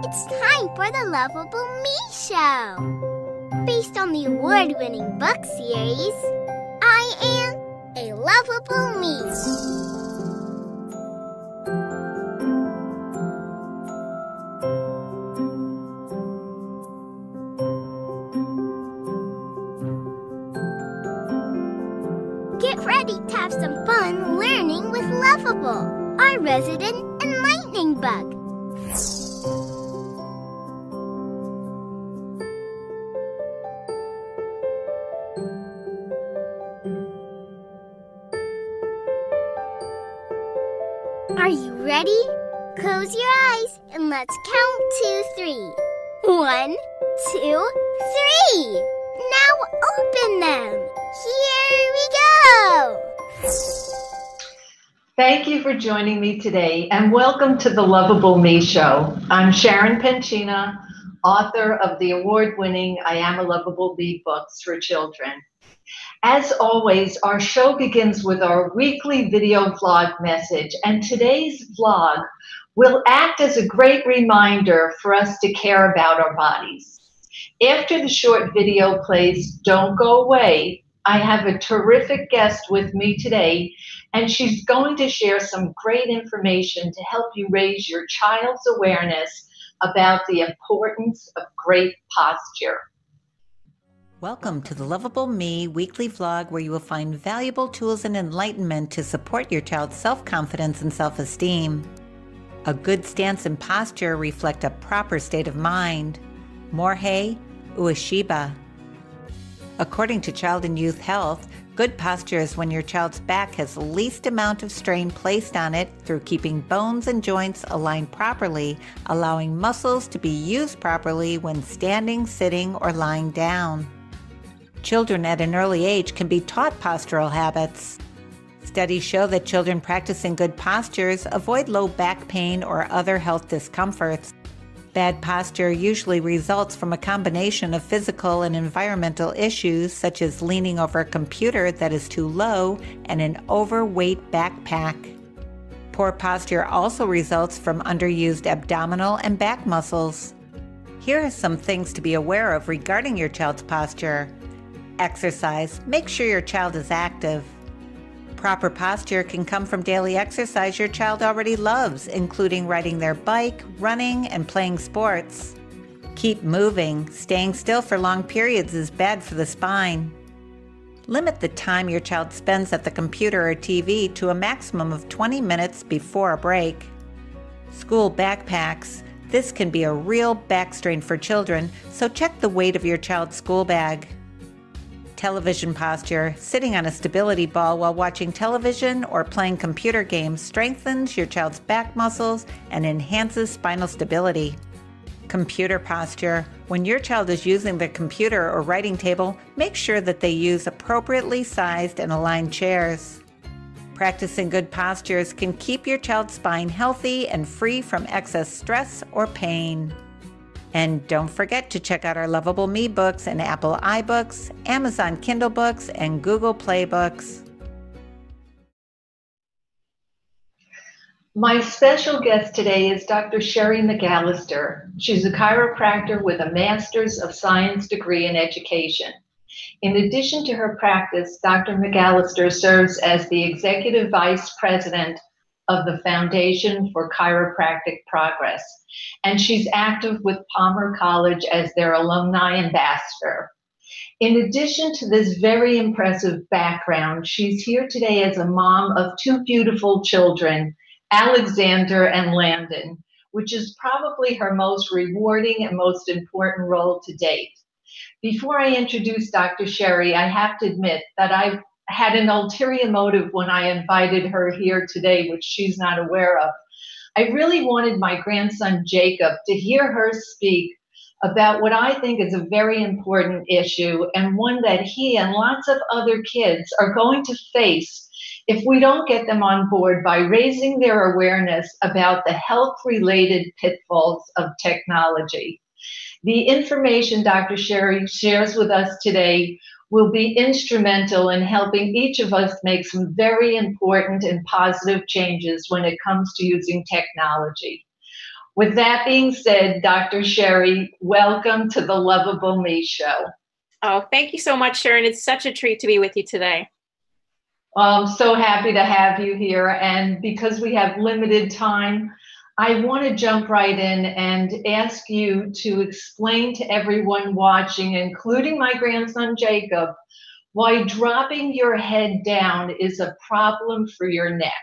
It's time for the Lovable Me Show. Based on the award-winning book series, I Am a Lovable Me. Get ready to have some fun learning with Lovable, our resident enlightening bug. Are you ready? Close your eyes and let's count to 3. 1, 2, 3. Now open them. Here we go. Thank you for joining me today and welcome to the Lovable Me Show. I'm Sharon Penchina, author of the award-winning I Am a Lovable Me books for children. As always, our show begins with our weekly video vlog message, and today's vlog will act as a great reminder for us to care about our bodies. After the short video plays, don't go away. I have a terrific guest with me today, and she's going to share some great information to help you raise your child's awareness about the importance of great posture. Welcome to the Lovable Me weekly vlog, where you will find valuable tools and enlightenment to support your child's self-confidence and self-esteem. A good stance and posture reflect a proper state of mind. Morihei Ueshiba. According to Child and Youth Health, good posture is when your child's back has the least amount of strain placed on it through keeping bones and joints aligned properly, allowing muscles to be used properly when standing, sitting, or lying down. Children at an early age can be taught postural habits. Studies show that children practicing good postures avoid low back pain or other health discomforts. Bad posture usually results from a combination of physical and environmental issues, such as leaning over a computer that is too low and an overweight backpack. Poor posture also results from underused abdominal and back muscles. Here are some things to be aware of regarding your child's posture. Exercise. Make sure your child is active. Proper posture can come from daily exercise your child already loves, including riding their bike, running, and playing sports. Keep moving. Staying still for long periods is bad for the spine. Limit the time your child spends at the computer or TV to a maximum of 20 minutes before a break. School backpacks. This can be a real back strain for children, so check the weight of your child's school bag. Television posture. Sitting on a stability ball while watching television or playing computer games strengthens your child's back muscles and enhances spinal stability. Computer posture. When your child is using the computer or writing table, make sure that they use appropriately sized and aligned chairs. Practicing good postures can keep your child's spine healthy and free from excess stress or pain. And don't forget to check out our Lovable Me books in Apple iBooks, Amazon Kindle books, and Google Play books. My special guest today is Dr. Sharon McAllister. She's a chiropractor with a Master's of Science degree in education. In addition to her practice, Dr. McAllister serves as the Executive Vice President of the Foundation for Chiropractic Progress, and she's active with Palmer College as their alumni ambassador. In addition to this very impressive background, she's here today as a mom of 2 beautiful children, Alexander and Landon, which is probably her most rewarding and most important role to date. Before I introduce Dr. Sherry, I have to admit that I've had an ulterior motive when I invited her here today, which she's not aware of. I really wanted my grandson Jacob to hear her speak about what I think is a very important issue, and one that he and lots of other kids are going to face if we don't get them on board by raising their awareness about the health-related pitfalls of technology. The information Dr. Sherry shares with us today will be instrumental in helping each of us make some very important and positive changes when it comes to using technology. With that being said, Dr. Sherry, welcome to the Lovable Me Show. Oh, thank you so much, Sharon. It's such a treat to be with you today. I'm so happy to have you here. And because we have limited time, I want to jump right in and ask you to explain to everyone watching, including my grandson Jacob, why dropping your head down is a problem for your neck.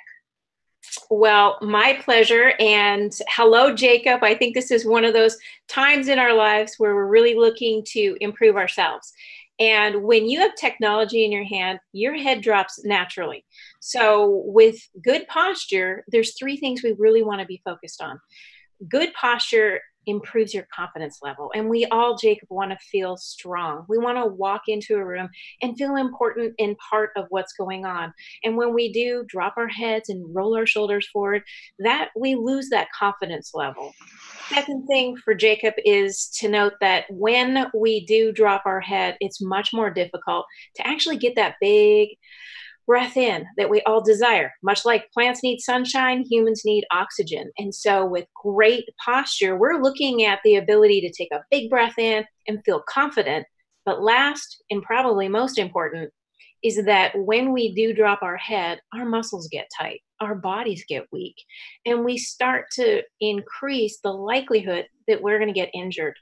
Well, my pleasure. And hello, Jacob. I think this is one of those times in our lives where we're really looking to improve ourselves. And when you have technology in your hand, your head drops naturally. So with good posture, there's three things we really want to be focused on. Good posture improves your confidence level. And we all, Jacob, want to feel strong. We want to walk into a room and feel important and part of what's going on. And when we do drop our heads and roll our shoulders forward, that we lose that confidence level. Second thing for Jacob is to note that when we do drop our head, it's much more difficult to actually get that big breath in that we all desire. Much like plants need sunshine, humans need oxygen. And so with great posture, we're looking at the ability to take a big breath in and feel confident. But last, and probably most important, is that when we do drop our head, our muscles get tight, our bodies get weak, and we start to increase the likelihood that we're going to get injured.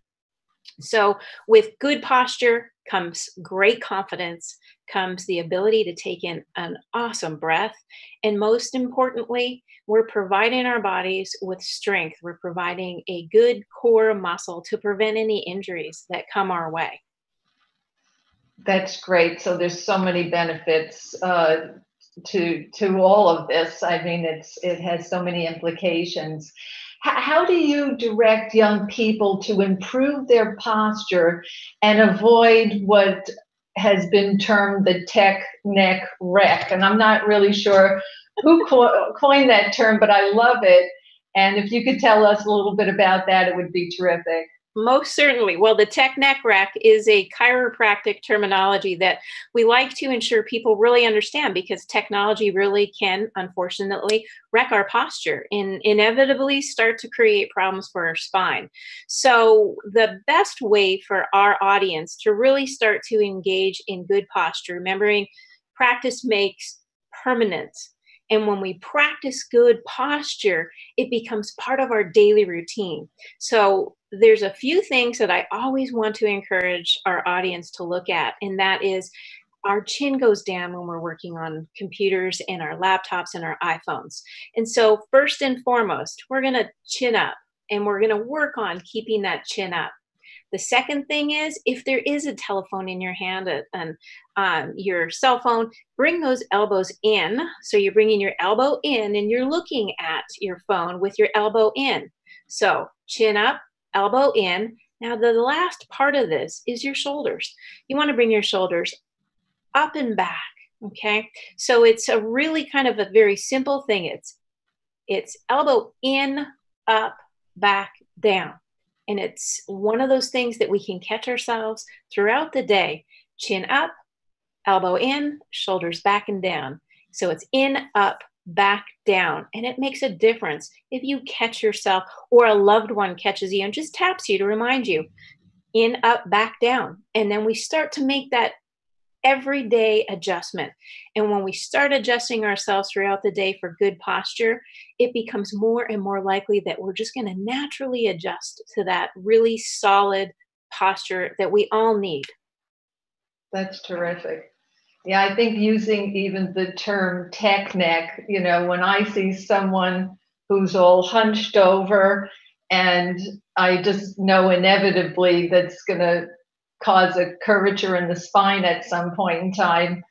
So with good posture comes great confidence, comes the ability to take in an awesome breath. And most importantly, we're providing our bodies with strength. We're providing a good core muscle to prevent any injuries that come our way. That's great. So there's so many benefits to all of this. I mean, it has so many implications. How do you direct young people to improve their posture and avoid what has been termed the tech neck wreck? And I'm not really sure who coined that term, but I love it. And if you could tell us a little bit about that, it would be terrific. Most certainly. Well, the tech neck wreck is a chiropractic terminology that we like to ensure people really understand, because technology really can, unfortunately, wreck our posture and inevitably start to create problems for our spine. So the best way for our audience to really start to engage in good posture, remembering practice makes permanent. And when we practice good posture, it becomes part of our daily routine. So there's a few things that I always want to encourage our audience to look at, and that is our chin goes down when we're working on computers and our laptops and our iPhones. And so first and foremost, we're going to chin up, and we're going to work on keeping that chin up. The second thing is, if there is a telephone in your hand and your cell phone, bring those elbows in. So you're bringing your elbow in and you're looking at your phone with your elbow in. So chin up, elbow in. Now the last part of this is your shoulders. You want to bring your shoulders up and back, okay? So it's a really kind of a very simple thing. It's elbow in, up, back, down. And it's one of those things that we can catch ourselves throughout the day. Chin up, elbow in, shoulders back and down. So it's in, up, back, down. And it makes a difference if you catch yourself or a loved one catches you and just taps you to remind you, in, up, back, down. And then we start to make that everyday adjustment. And when we start adjusting ourselves throughout the day for good posture, it becomes more and more likely that we're just going to naturally adjust to that really solid posture that we all need. That's terrific. Yeah, I think using even the term tech neck, when I see someone who's all hunched over, and I just know inevitably that's going to cause a curvature in the spine at some point in time,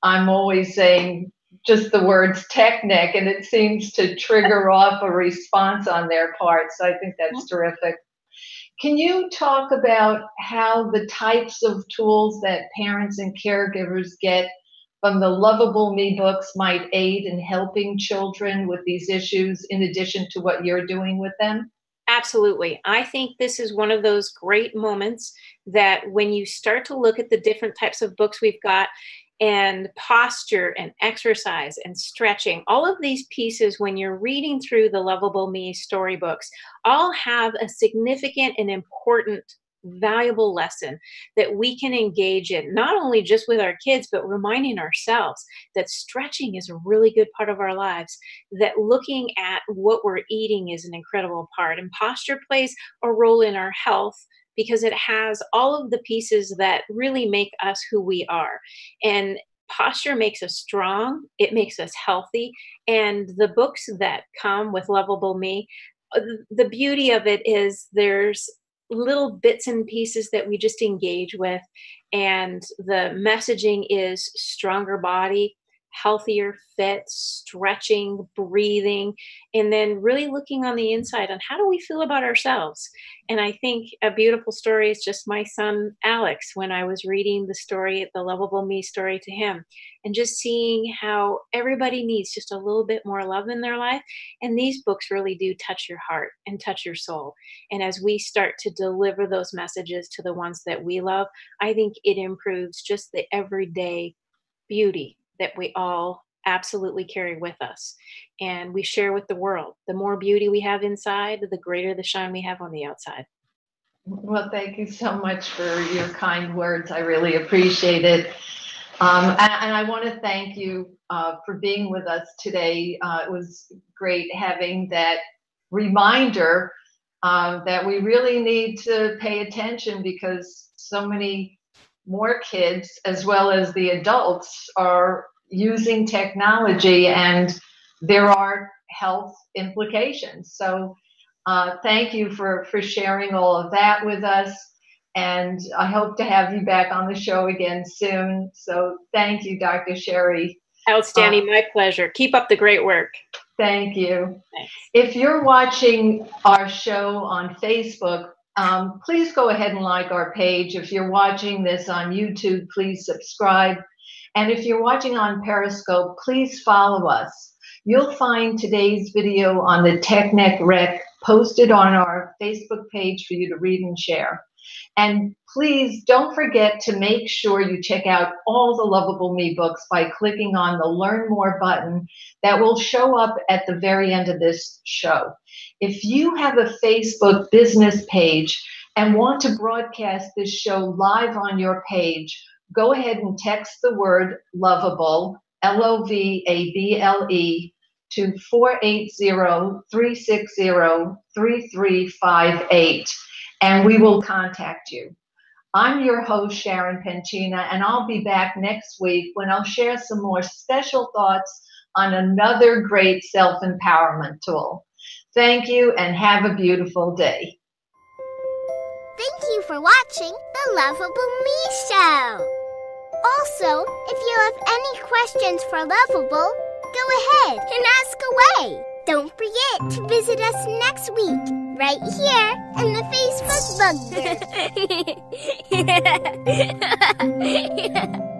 I'm always saying just the words tech neck, and it seems to trigger off a response on their part. So I think that's terrific. Can you talk about how the types of tools that parents and caregivers get from the Lovable Me books might aid in helping children with these issues in addition to what you're doing with them? Absolutely. I think this is one of those great moments that when you start to look at the different types of books we've got, and posture and exercise and stretching. All of these pieces, when you're reading through the Lovable Me storybooks, all have a significant and important, valuable lesson that we can engage in, not only just with our kids, but reminding ourselves that stretching is a really good part of our lives, that looking at what we're eating is an incredible part, and posture plays a role in our health because it has all of the pieces that really make us who we are. And posture makes us strong, it makes us healthy. And the books that come with Lovable Me, the beauty of it is there's little bits and pieces that we just engage with. And the messaging is stronger body, healthier fit, stretching, breathing, and then really looking on the inside on how do we feel about ourselves. And I think a beautiful story is just my son, Alex, when I was reading the story, the Lovable Me story to him, and just seeing how everybody needs just a little bit more love in their life. And these books really do touch your heart and touch your soul. And as we start to deliver those messages to the ones that we love, I think it improves just the everyday beauty that we all absolutely carry with us and we share with the world. The more beauty we have inside, the greater the shine we have on the outside. Well, thank you so much for your kind words. I really appreciate it. And I want to thank you for being with us today. It was great having that reminder that we really need to pay attention, because so many more kids, as well as the adults, are using technology, and there are health implications. So thank you for sharing all of that with us. And I hope to have you back on the show again soon. So thank you, Dr. Sherry. Outstanding. My pleasure. Keep up the great work. Thank you. Thanks. If you're watching our show on Facebook, please go ahead and like our page. If you're watching this on YouTube, please subscribe. And if you're watching on Periscope, please follow us. You'll find today's video on the TechNet Rec posted on our Facebook page for you to read and share. And please don't forget to make sure you check out all the Lovable Me books by clicking on the Learn More button that will show up at the very end of this show. If you have a Facebook business page and want to broadcast this show live on your page, go ahead and text the word Lovable, L-O-V-A-B-L-E, to 480-360-3358, and we will contact you. I'm your host, Sharon Penchina, and I'll be back next week when I'll share some more special thoughts on another great self-empowerment tool. Thank you, and have a beautiful day. Thank you for watching the Lovable Me Show. Also, if you have any questions for Lovable, go ahead and ask away. Don't forget to visit us next week, right here in the Facebook Bugger.